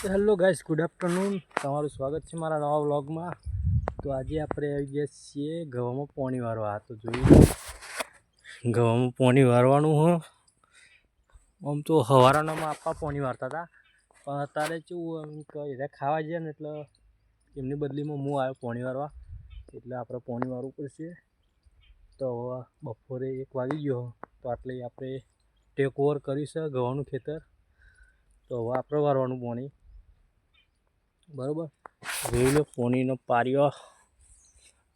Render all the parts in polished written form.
Hello guys, good afternoon. તમારું સ્વાગત છે મારા નવા વ્લોગમાં. તો આજે આપણે આવી ગયા છીએ ઘઉંમાં પાણી વારવા. તો જોયું ઘઉંમાં પાણી વારવાનું હોય. આમ તો હવારાનામાં આપવા પાણી વારતા હતા, પણ અત્યારે કેવું એમ કે ખાવા જઈએ ને એટલે એમની બદલીમાં હું આવ્યો પાણી વારવા, એટલે આપણે પાણી વારવું પડશે. તો હવે બપોરે 1 વાગી ગયો, તો આટલે આપણે ટેક ઓવર કરીશું ઘઉંનું ખેતર. તો હવે આપણે વારવાનું પાણી બરાબર. જોઈ લો પાણીનો પાર્યો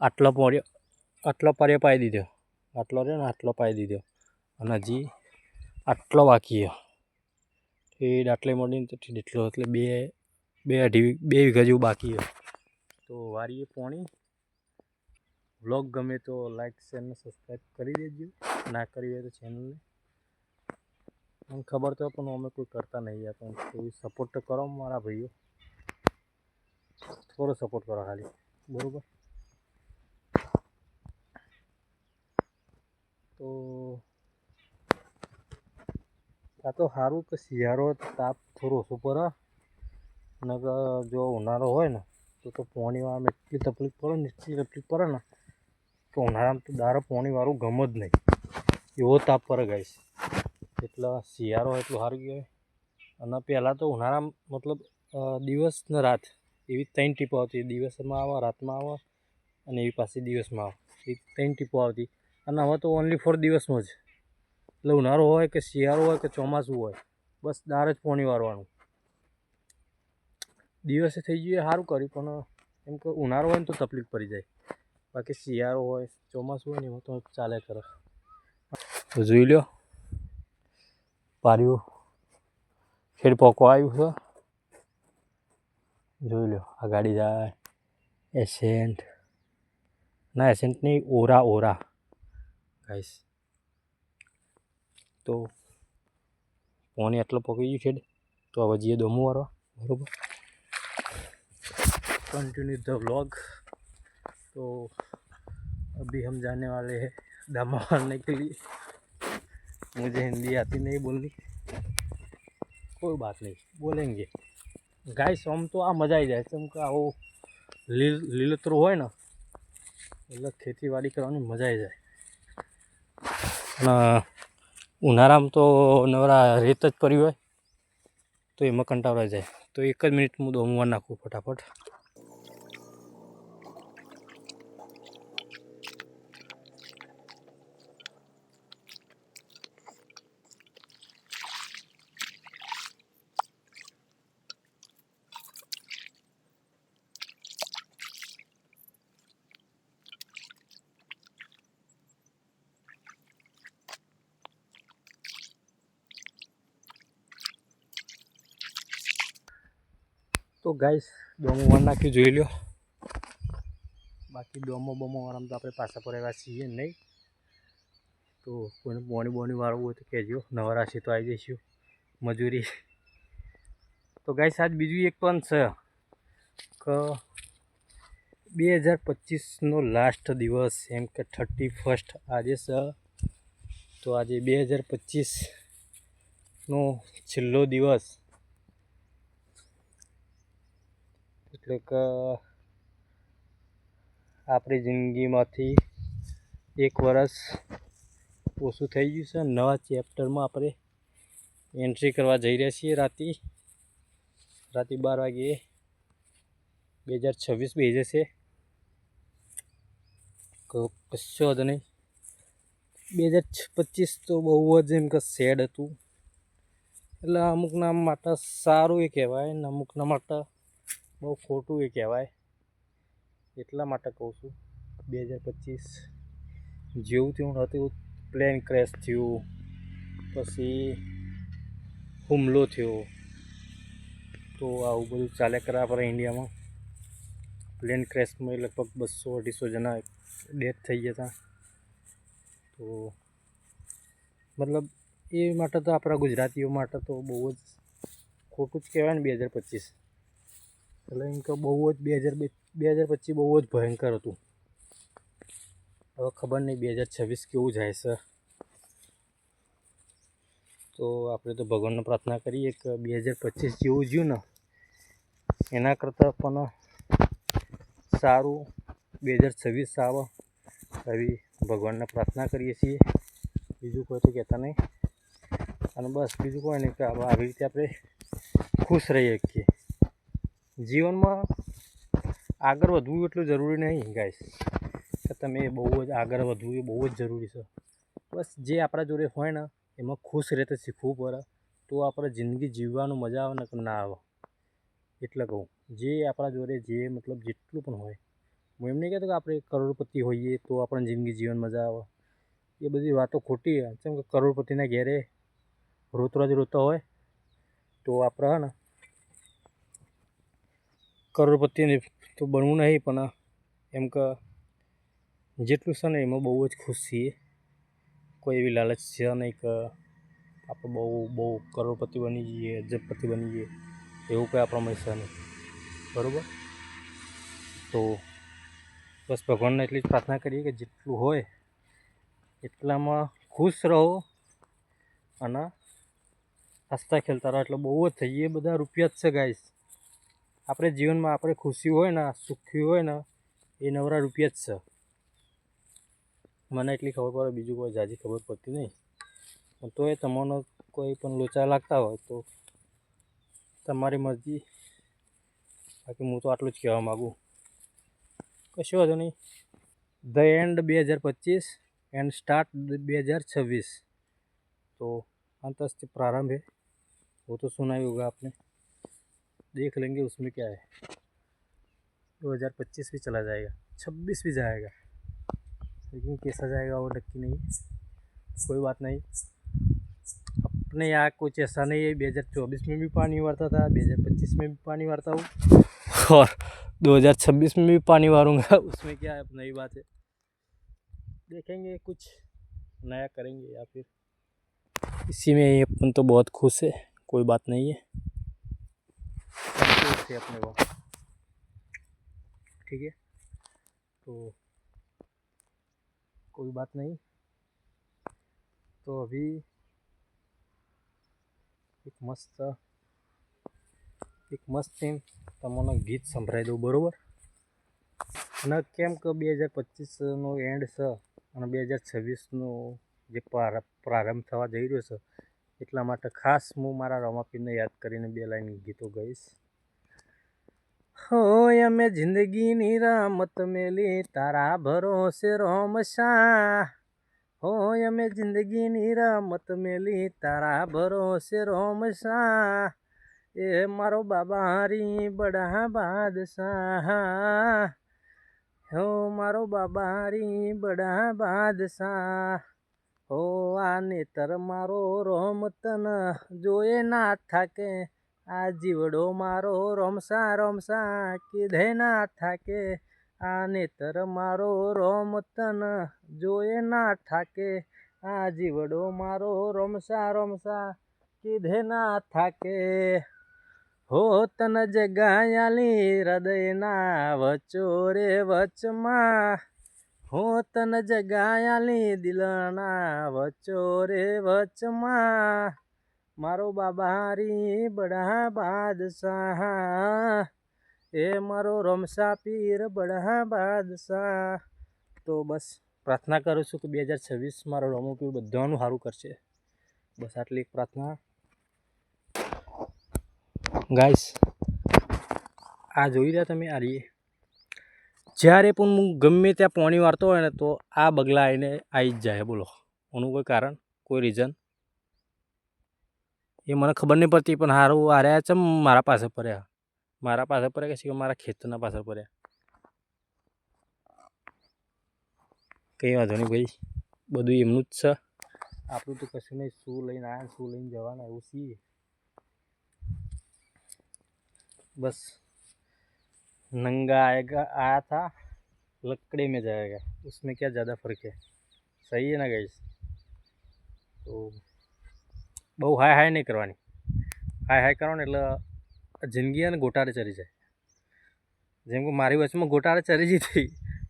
આટલો પાર્યો પાઈ દીધો, આટલો રહ્યો ને આટલો પાઈ દીધો, અને હજી આટલો બાકી એ આટલે મળીને તો એટલો, એટલે બે વીઘા જેવું બાકી છે. તો વારીએ પાણી. વ્લોગ ગમે તો લાઈક શેર ને સબસ્ક્રાઈબ કરી દેજો, ના કરી હોય તો ચેનલને. મને ખબર તો પણ અમે કોઈ કરતા નહીં યાર, પણ કોઈ સપોર્ટ તો કરો મારા ભાઈઓ, થોડો સપોર્ટ કરો ખાલી, બરાબર. તો આ તો સારું કે શિયાળો તાપ થોડો ઓછો પડે, અને જો ઉનાળો હોય ને તો પાણી વાળવામાં એટલી તકલીફ પડે ને, કે ઉનાળામાં તો દારો પાણી વાળું ગમે જ નહીં, એવો તાપ પડે ગાઈસ. એટલે શિયાળો એટલું સારું કહેવાય. અને પહેલાં તો ઉનાળામાં મતલબ દિવસ ને રાત એવી 3 ટીપો આવતી, દિવસમાં આવે, રાતમાં આવે, અને એવી પાછી દિવસમાં આવે, એ 3 ટીપો આવતી. અને હવે તો ઓનલી ફોર દિવસમાં જ, એટલે ઉનાળો હોય કે શિયાળો હોય કે ચોમાસું હોય, બસ દાર જ પાણી વારવાનું. દિવસે થઈ ગયું સારું કર્યું, પણ એમ કે ઉનાળો હોય ને તો તકલીફ પડી જાય, બાકી શિયાળો હોય ચોમાસું હોય ને એમાં તો ચાલે કરે. તો જોઈ લો પાર્યું ખેડ પોકો આવ્યું છે. જોઈ લો આ ગાડી જાય એસેન્ટ, ના એસેન્ટ નહીં, ઓરા ગાઈસ. તો પાણી આટલો પકી ગયું ખેડ, તો હવે જઈએ દોમું વાળવા, બરાબર. Continue the vlog. तो अभी हम जाने वाले हैं दामा मारने के लिए. मुझे हिंदी आती नहीं बोलनी, कोई बात नहीं, बोलेंगे गाइस. हम तो आ मजा આવી જાય કેમ કે આવો લીલોતરું હોય ને એટલે ખેતીવાડી કરવાની મજા આવી જાય. અને ઉનાળામાં તો નવરા રેત જ પડી હોય તો એમાં કંટાળો જાય. તો 1 જ મિનિટ હું દોમવા નાખું ફટાફટ. તો ગાઈસ દોમો વાર નાખ્યું, જોઈ લો. બાકી દોમો વાળામાં તો આપણે પાછા પર આવ્યા છીએ નહીં. તો કોઈને બોની વાળવું હોય તો કહેજો, નવરાશી તો આવી જઈશું મજૂરી. તો ગાઈસ આજ બીજું એક પણ છે કે 2025નો લાસ્ટ દિવસ, એમ કે 31st આજે છે. તો આજે 2025નો છેલ્લો દિવસ, એટલે કે આપણી જિંદગીમાંથી 1 વર્ષ ઓછું થઈ ગયું છે. નવા ચેપ્ટરમાં આપણે એન્ટ્રી કરવા જઈ રહ્યા છીએ. રાતે 12 વાગ્યે 2026 બેસે છે. કશો વાંધો નહીં. 2025 તો બહુ જ એમ કે સેડ હતું, એટલે અમુકના માટે સારું એ કહેવાય ને અમુકના માટે બહુ ખોટું એ કહેવાય. એટલા માટે કહું છું 2025 જેવું તેવું હતું. પ્લેન ક્રેશ થયું, પછી હુમલો થયો, તો આવું બધું ચાલ્યા કરે આપણા ઇન્ડિયામાં. પ્લેન ક્રેશમાં લગભગ 200-250 જણા ડેથ થઈ ગયા હતા. તો મતલબ એ માટે તો આપણા ગુજરાતીઓ માટે તો બહુ જ ખોટું જ કહેવાય ને 2025. એટલે એમ કે બહુ જ 2025 બહુ જ ભયંકર હતું. હવે ખબર નહીં 2026 કેવું જાય છે. તો આપણે તો ભગવાનને પ્રાર્થના કરીએ કે 2025 જેવું જ્યું ને એના કરતાં પણ સારું 2026 આવે એવી ભગવાનને પ્રાર્થના કરીએ છીએ. બીજું કોઈ તો કહેતા નહીં. અને બસ બીજું કોઈ નહીં કે આવી રીતે આપણે ખુશ રહી શકીએ. જીવનમાં આગળ વધવું એટલું જરૂરી નહીં ગાઈસ, કે તમે બહુ જ આગળ વધવું એ બહુ જ જરૂરી છે. બસ જે આપણા જોડે હોય ને એમાં ખુશ રહેતા શીખવું પડે, તો આપણે જિંદગી જીવવાનું મજા આવે ને કે ના આવે. એટલે કહું, જે આપણા જોડે જે મતલબ જેટલું પણ હોય, હું એમ નહીં કહેતો કે આપણે કરોડપતિ હોઈએ તો આપણને જિંદગી જીવન મજા આવે. એ બધી વાતો ખોટી છે. કેમ કે કરોડપતિના ઘેરે રોતરા જ રોતા હોય તો આપણે હે ને કરોડપતિને તો બનવું નહીં, પણ એમ કે જેટલું છે ને એમાં બહુ જ ખુશ છીએ. કોઈ એવી લાલચ છે નહીં કે આપણે બહુ કરોડપતિ બની જઈએ, અજબપતિ બની જઈએ, એવું કંઈ આપણામાં છે નહીં. બરાબર? તો બસ ભગવાનને એટલી જ પ્રાર્થના કરીએ કે જેટલું હોય એટલામાં ખુશ રહો અને હસતા ખેલતા રહો, એટલે બહુ જ થઈ. એ બધા રૂપિયા જ છે ગાઈસ. આપણે જીવનમાં આપણે ખુશી હોય ને, સુખી હોય ને, એ નવરા રૂપિયા જ છે. મને એટલી ખબર પડે, બીજું કોઈ ઝાઝી ખબર પડતી નહીં. પણ તોય તમને કોઈ પણ લોચા લાગતા હોય તો તમારી મરજી. બાકી હું તો આટલું જ કહેવા માગું. કશું વાંધો નહીં. The and 2025 and start 2026. तो अंत से प्रारंभ है, वो तो सुना ही होगा आपने. देख लेंगे उसमें क्या है. 2025 भी चला जाएगा, 26 भी जाएगा, लेकिन कैसा जाएगा वो नक्की नहीं है. कोई बात नहीं. अपने यहाँ कुछ ऐसा नहीं है. 2024 में भी पानी वारता था, 2025 में भी पानी वारता हूँ और 2026 में भी पानी वारूंगा. उसमें क्या है, अब नई बात है. देखेंगे कुछ नया करेंगे या फिर इसी में अपन तो बहुत खुश है. कोई बात नहीं है. से अपने को ठीक है, तो कोई बात नहीं. तो अभी एक मस्त તમને ગીત સંભળાવી દઉં. બરાબર? અને કેમ કે 2025નો એન્ડ છે અને 2026નો જે પ્રારંભ થવા જઈ રહ્યો છે, એટલા માટે ખાસ હું મારા રમાપીરને યાદ કરીને 2 લાઈન ગીતો ગાઈશ. હોય અમે જિંદગીની રમત મેલી તારા ભરોસે રોમશા. હોય અમે જિંદગીની રમત મેલી તારા ભરોસે રોમશા. એ મારો બાબા હરી બડા બાદશાહ. હો મારો બાબા હરી બડા બાદશાહ. હો આ નેતર મારો રોમતન જોયે ના થાકે. આ જીવડો મારો રોમશા રોમશા કીધે ના થાકે. આ નેતર મારો રોમતન જોયે ના થાકે. આ જીવડો મારો રોમશા રોમશા કીધે ના થાકે. હો તન જગાયાલી હૃદયના વચોરે વચમાં. હો તન જગાયાલી દિલના વચોરે વચમાં. મારો બાબા હરી બડા બાદશાહ. એ મારો રોમશા પીર બડા બાદશાહ. તો બસ પ્રાર્થના કરું છું કે 2026 મારો રોમો પીર બધાનું સારું કરશે. બસ આટલી પ્રાર્થના. ગાઈસ, આ જોઈ રહ્યા તમે આ રીએ. જ્યારે પણ હું ગમે ત્યાં પાણી વાળતો હોય ને તો આ બગલા આવીને આવી જ જાય. બોલો એનું કોઈ કારણ, કોઈ રીઝન એ મને ખબર નહીં પડતી. પણ સારું હાર્યા છે મારા પાસે પડ્યા. મારા પાસે પડ્યા કે મારા ખેતરના પાસે પડ્યા. કંઈ વાંધો નહીં ભાઈ, બધું એમનું જ છે. આપણું તો કશું નહીં. શું લઈને આવ્યા, શું લઈને જવાના, એવું છીએ. बस नंगा आएगा आया था, लकड़ी में जाएगा, उसमें क्या ज़्यादा फ़र्क है. सही है ना गाइस? तो બહુ હાય હાય નહીં કરવાની. હાય હાય કરો ને એટલે જિંદગી અને ગોટાળે ચડી જાય. જેમ કે મારી વચમાં ગોટાળે ચડી જ હતી,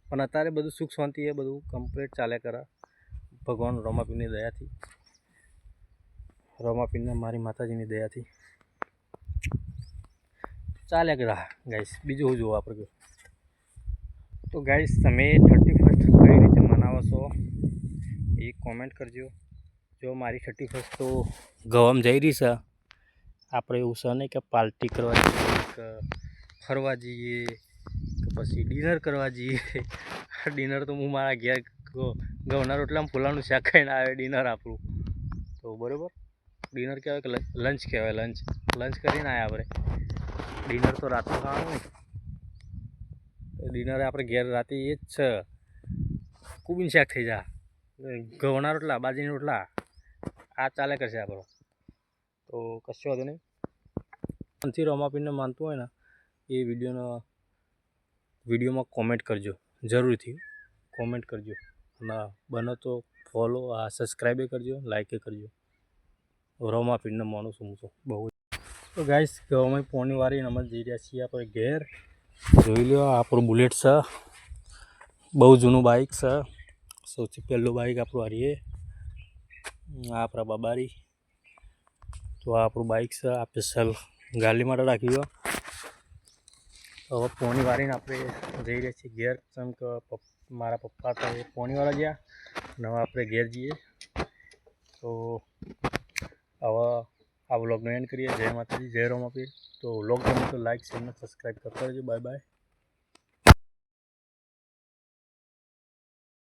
પણ અત્યારે બધું સુખ શાંતિ એ બધું કમ્પ્લીટ ચાલ્યા કરે ભગવાન રમાપીરની દયાથી. રમાપીરના મારી માતાજીની દયાથી ચાલ્યા કર્યા ગાઈસ. બીજું શું જોવું આપણે? તો ગાઈસ તમે 31st કઈ રીતે મનાવો છો એ કોમેન્ટ કરજો. જો મારી 31st તો ગવામાં જઈ રહી છે. આપણે એવું છે નહીં કે પાર્ટી કરવા જઈએ, કે ફરવા જઈએ, કે પછી ડિનર કરવા જઈએ. ડિનર તો હું મારા ઘેર ઘઉંના રોટલામાં ફૂલાનું શાક ખાઈને આવે ડિનર આપણું. તો બરાબર, ડિનર કહેવાય કે લંચ કહેવાય. લંચ કરીને આવ્યા આપણે. ડિનર તો રાતનું ખાવાનું નહીં. ડિનર આપણે ઘેર રાતે એ જ છે, કુબીન શાક થઈ જા, ઘઉંના રોટલા, બાજરીના રોટલા, આ ચાલે કરશે આપણો. તો કશું વાંધો નહીં. મનથી રમાપીરને માનતું હોય ને એ વિડીયોમાં કોમેન્ટ કરજો, જરૂરથી કોમેન્ટ કરજો. અને બને તો ફોલો, સબસ્ક્રાઈબે કરજો, લાઈકે કરજો. રમાપીરને માનું છું હું તો બહુ. તો ગાઈસ ગવામાં પોણી વારીને અમે જઈ રહ્યા છીએ આપણે ઘેર. જોઈ લો આપણું બુલેટ છે, બહુ જૂનું બાઇક છે. સૌથી પહેલું બાઇક આપણું હારીએ, આ આપણા બાબારી. તો આ આપણું બાઇક છે, આ સ્પેશિયલ ગાલી માટે રાખી ગયો. હવે પોણી વારીને આપણે જઈ રહ્યા છીએ ઘેર. જેમ કે મારા પપ્પા તો પોણી વાળા ગયા અને હવે આપણે ઘેર જઈએ. તો હવે આ વ્લોગનો એન્ડ કરીએ. જય માતાજી, જય રમાપીર. તો વ્લોગ ગમે તો લાઈક, શેર અને સબસ્ક્રાઈબ કરતા રહેજો. Bye bye.